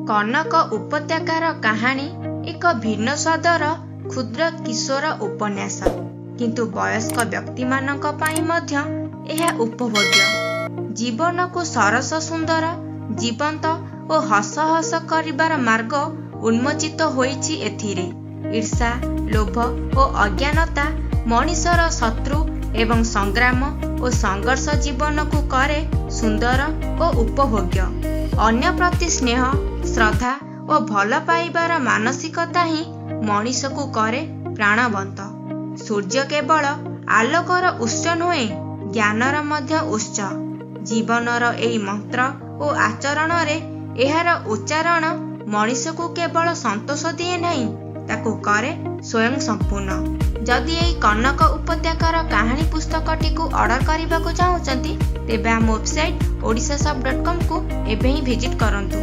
कनक उपत्यकार कहानी एक भिन्न स्वादर क्षुद्र किशोर उपन्यास, किंतु वयस्क व्यक्ति मानक पाई मध्य यह उपभोग्य। जीवन को सरस सुंदर जीवंत और हस हस करिबार मार्ग उन्मोचित होईछि एथिरे। ईर्षा, लोभ और अज्ञानता मनिषर शत्रु एवं संग्राम और संघर्ष जीवन को करे सुंदर और उपभोग्य। अन्य प्रति स्नेह, श्रद्धा और भल पाइबार मानसिकता ही मनीष को करे प्राणवंत। सूर्य केवल आलोकर उत्स नुहे, ज्ञानर मध्य उत्स। जीवनर एई मंत्र और आचरण रे एहार उच्चारण मनीष को केवल संतोष दिए नहीं, ताको करे स्वयं संपूर्ण। जदि एई कनक उपत्यकार कहानी पुस्तकटी को ऑर्डर करने को चाहूचंती तेबे आम वेबसाइट odisasub.com को एबे ही विजिट करंतु।